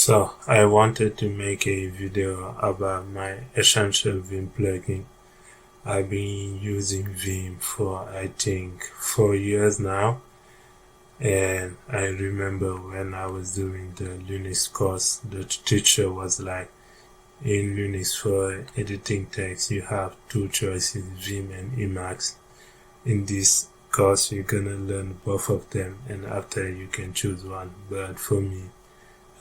So I wanted to make a video about my Essential Vim plugin. I've been using Vim for I think 4 years now, and I remember when I was doing the Linux course, the teacher was like, in Linux for editing text you have two choices, Vim and Emacs. In this course you're gonna learn both of them, and after you can choose one, but for me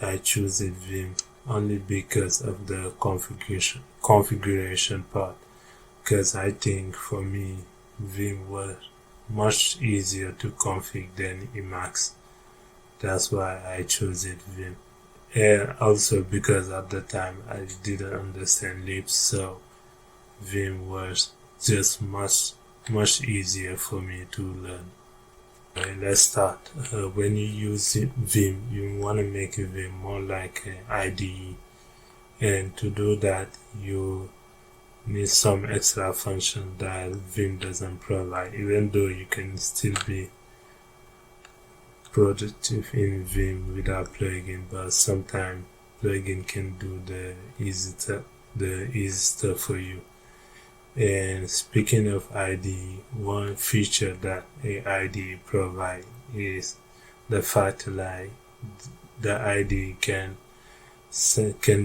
I choose a Vim only because of the configuration part, because I think for me Vim was much easier to configure than Emacs. That's why I chose it Vim. And also because at the time I didn't understand Lisp, so Vim was just much easier for me to learn. Let's start. When you use Vim, you want to make Vim more like an IDE, and to do that you need some extra function that Vim doesn't provide, even though you can still be productive in Vim without plugin, but sometimes plugin can do the easy stuff for you. And speaking of IDE, one feature that a IDE provides is the fact that the IDE can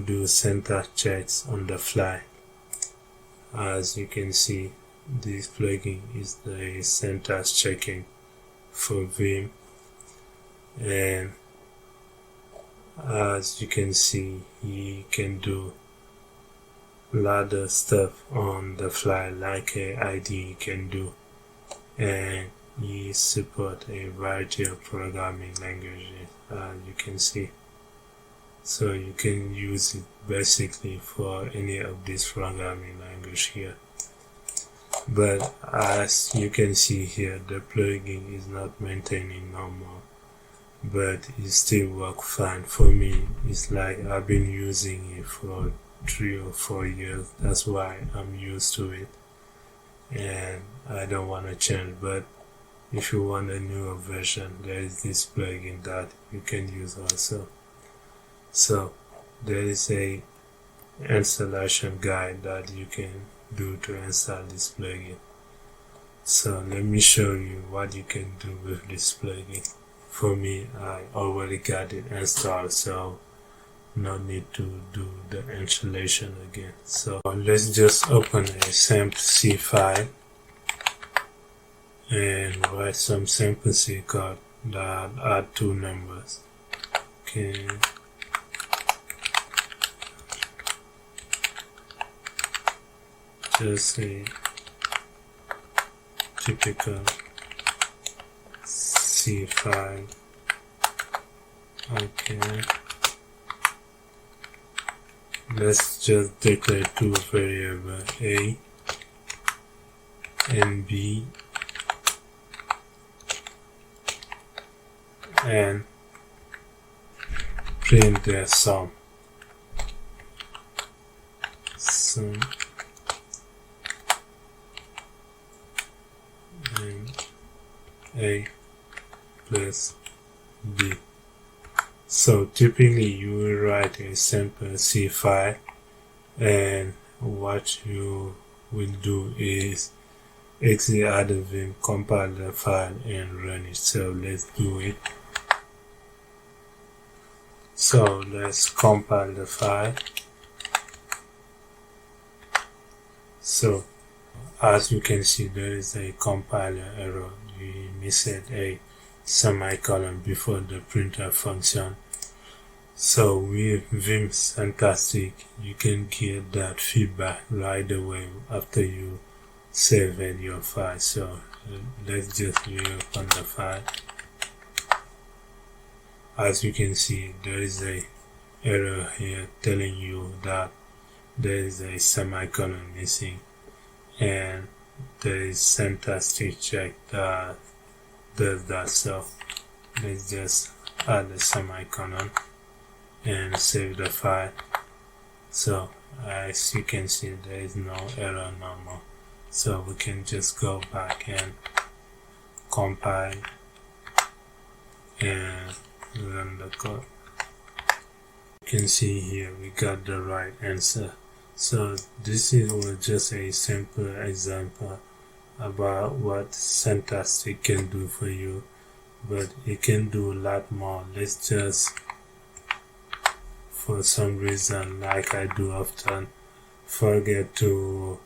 do syntax checks on the fly. As you can see, this plugin is the syntax checking for Vim, and as you can see, you can do a lot of stuff on the fly like a IDE can do, and you support a variety of programming languages, you can see. So you can use it basically for any of these programming language here. But as you can see here, the plugin is not maintaining no more, but it still works fine for me. It's like I've been using it for 3 or 4 years. That's why I'm used to it, and I don't want to change. But if you want a newer version, there is this plugin that you can use also. So there is a installation guide that you can do to install this plugin. So let me show you what you can do with this plugin. For me, I already got it installed, so no need to do the installation again. So let's just open a sample C file and write some sample C code that add two numbers. Okay. Just a typical C file. Okay. Let's just declare two variables, A and B, and print their sum. Sum and A plus B. So typically you will write a simple C file, and what you will do is exit out of Vim, compile the file and run it. So let's do it. So let's compile the file. So as you can see, there is a compiler error. We missed a semicolon before the printer function. So with Vim Syntastic, you can get that feedback right away after you save your file. So let's just reopen the file. As you can see, there is a error here telling you that there is a semicolon missing, and there is Syntastic check that does that. So let's just add a semicolon and save the file. So as you can see, there is no error no more. So we can just go back and compile and run the code. You can see here we got the right answer. So this was just a simple example about what Syntastic can do for you, but it can do a lot more. Let's just, for some reason, like I do often, forget to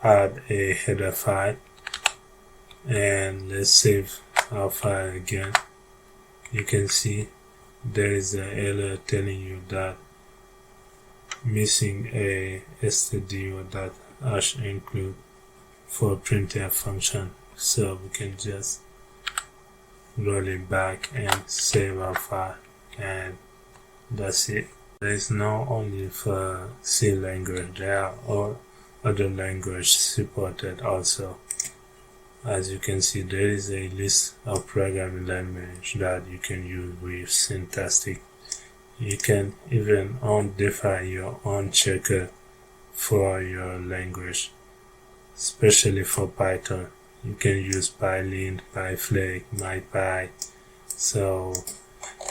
add a header file, and let's save our file again. You can see there is an error telling you that missing a std or .hash include for printf function. So we can just roll it back and save our file, and that's it. There is not only for C language, there are all other languages supported also. As you can see, there is a list of programming languages that you can use with Syntastic. You can even define your own checker for your language, especially for Python. You can use PyLint, PyFlake, MyPy. So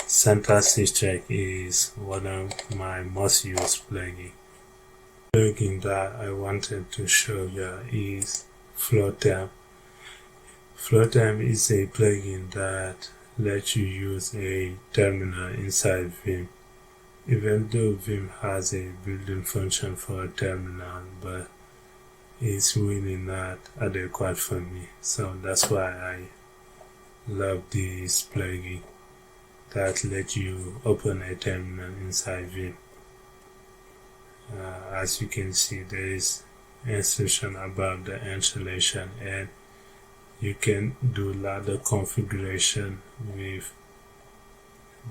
Syntastic Check is one of my most used plugins. The plugin that I wanted to show you is Floatem. Floatem is a plugin that lets you use a terminal inside Vim. Even though Vim has a built-in function for a terminal, but it's really not adequate for me. So that's why I love this plugin that lets you open a terminal inside Vim. As you can see, there is instruction about the installation, and you can do a lot of configuration with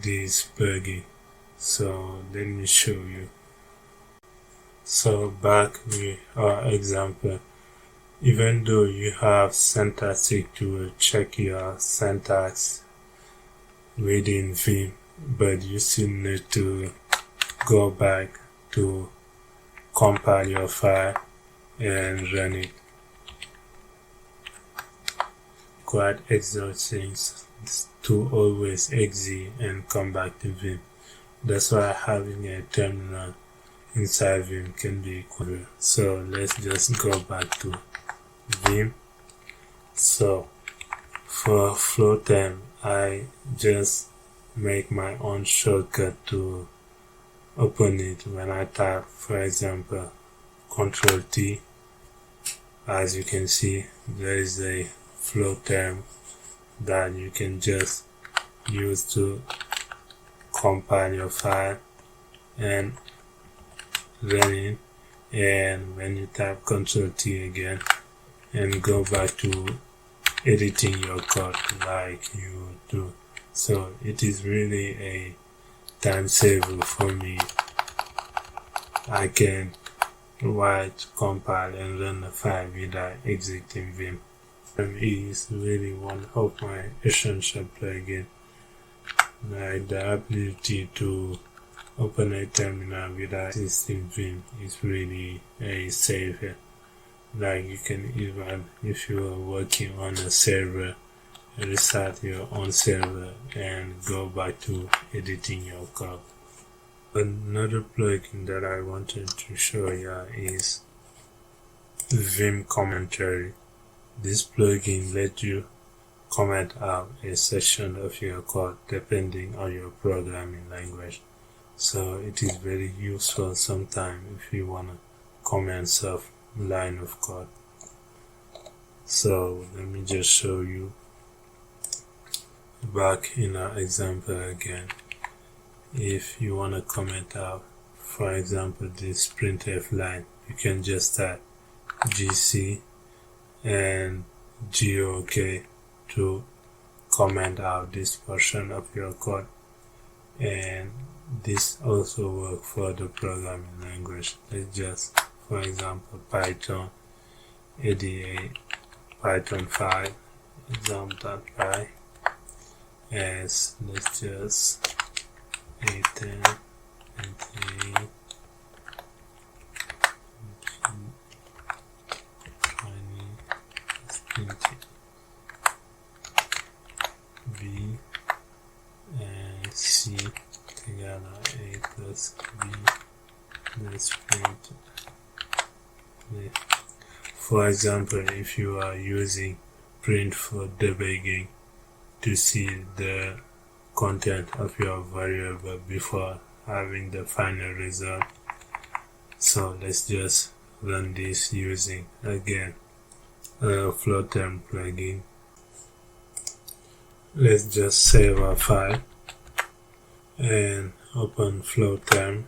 this plugin. So let me show you. So back with our example, even though you have Syntastic to check your syntax within Vim, but you still need to go back to compile your file and run it. Quite exhausting to always exit and come back to Vim. That's why having a terminal inside Vim can be cool. So let's just go back to Vim. So for Floatem, I just make my own shortcut to open it. When I type, for example, Ctrl T, as you can see, there is a Floatem that you can just use to compile your file and run it. And when you type Ctrl T again and go back to editing your code like you do. So it is really a time saver for me. I can write, compile and run the file without exiting Vim. Vim is really one of my essential plugins. Like the ability to open a terminal without exiting Vim is really a savior. Like you can even, if you are working on a server, restart your own server and go back to editing your code. Another plugin that I wanted to show you is Vim Commentary. This plugin lets you comment out a section of your code depending on your programming language. So it is very useful sometimes if you want to comment some line of code. So let me just show you back in our example again. If you want to comment out, for example, this printf line, you can just type gc and GOK to comment out this portion of your code. And this also works for the programming language. Let's just, for example, Python ADA Python 5 exam.py, as let's just a10 and B and C together. $a plus b. Let's print. For example, if you are using print for debugging to see the content of your variable before having the final result, so let's just run this using again a Floaterm plugin. Let's just save our file and open Floaterm.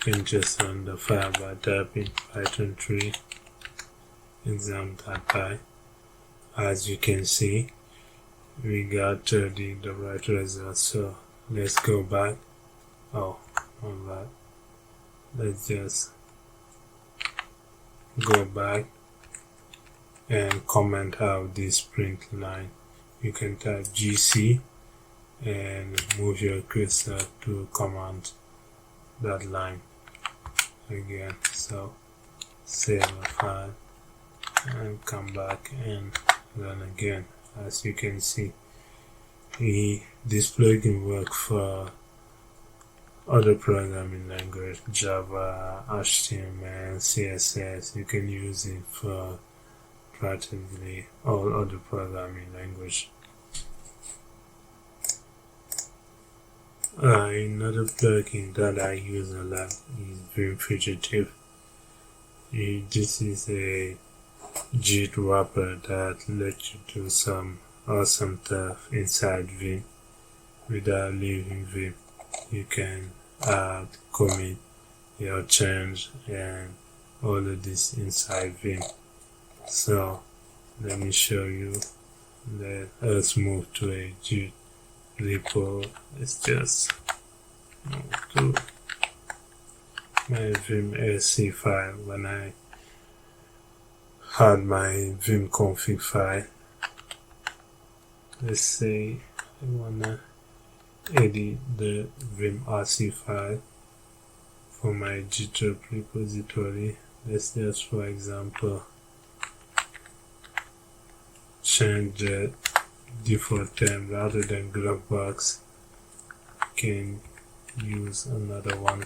You can just run the file by typing Python 3 exam.py. As you can see, we got the right result. So let's go back. Alright. Let's just go back and comment out this print line. You can type GC and move your cursor to command that line again. So save a file and come back and run again. As you can see, this plugin works for other programming language, Java, HTML, CSS. You can use it for practically all other programming language. Another plugin that I use a lot is Vim Fugitive. This is a JIT wrapper that lets you do some awesome stuff inside Vim without leaving Vim. You can add, commit your change and all of this inside Vim. So let me show you. Let us move to a JIT repo. Let's just move to my Vim SC file. When I had my Vim config file, let's say I wanna edit the Vim RC file for my GitHub repository. Let's just, for example, change the default term rather than Globbox. Can use another one.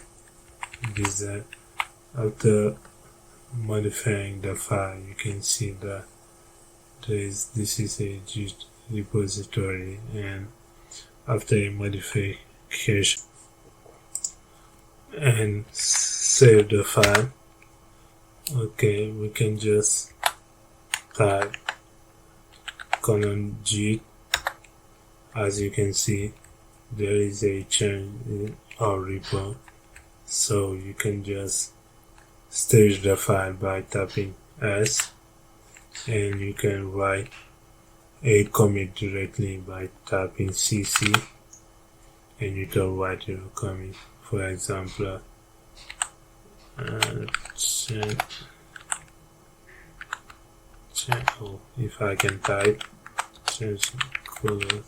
Design. After modifying the file, you can see that this is a Git repository, and after a modification and save the file, okay, we can just type :git. As you can see, there is a change in our repo, so you can just stage the file by tapping S, and you can write a commit directly by tapping CC, and you can write your commit. For example, if I can type change color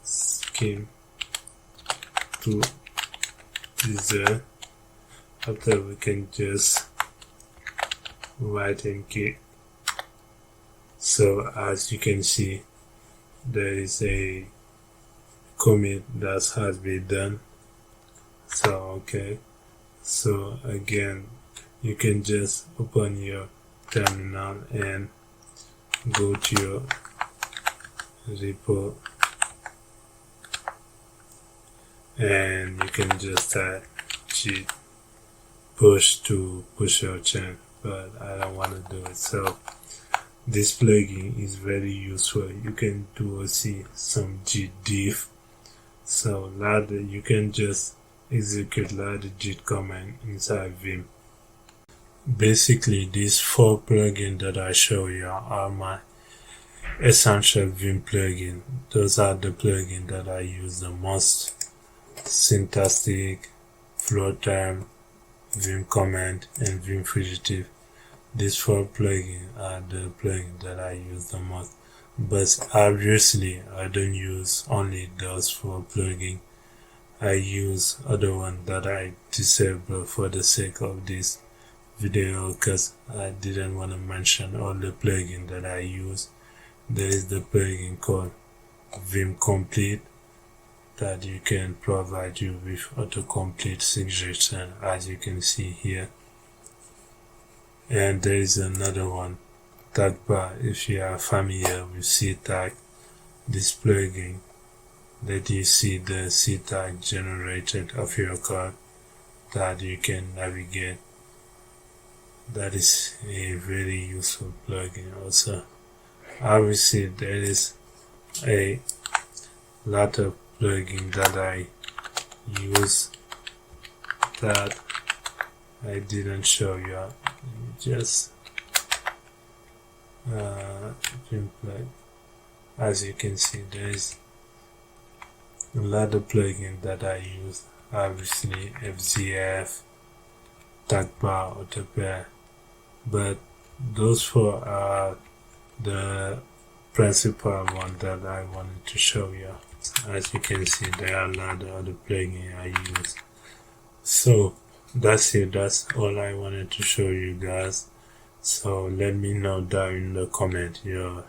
scheme to desert. After, we can just write and git. So as you can see, there is a commit that has been done. So okay, so again, you can just open your terminal and go to your repo, and you can just type git push to push your change, but I don't want to do it. So this plugin is very useful. You can do see some git diff. So you can just execute the git command inside Vim. Basically, these 4 plugins that I show you are my essential Vim plugin. Those are the plugins that I use the most: Syntastic, Floaterm, Vim Command, and Vim Fugitive. These 4 plugins are the plugins that I use the most. But obviously, I don't use only those 4 plugins. I use other ones that I disable for the sake of this video, because I didn't want to mention all the plugins that I use. There is the plugin called Vim Complete, that you can provide you with autocomplete suggestion, as you can see here. And there is another one, tag bar. If you are familiar with CTAG, this plugin, that you see the CTAG generated of your code that you can navigate. That is a very useful plugin also. Obviously there is a lot of plugins that I use that I didn't show you. Just as you can see, there is a lot of plugins that I use. Obviously FZF, tag bar, AutoPair, but those four are the principal one that I wanted to show you. As you can see, there are a lot of other plugins I use. So that's it. That's all I wanted to show you guys. So let me know down in the comment your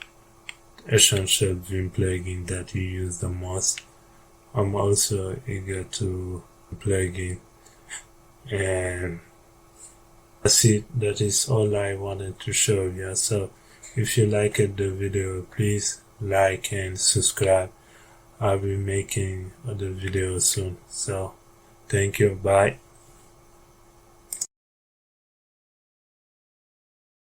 essential Vim plugin that you use the most. I'm also eager to plugin, and that's it. That is all I wanted to show you. So if you liked the video, please like and subscribe. I'll be making other videos soon. So thank you. Bye.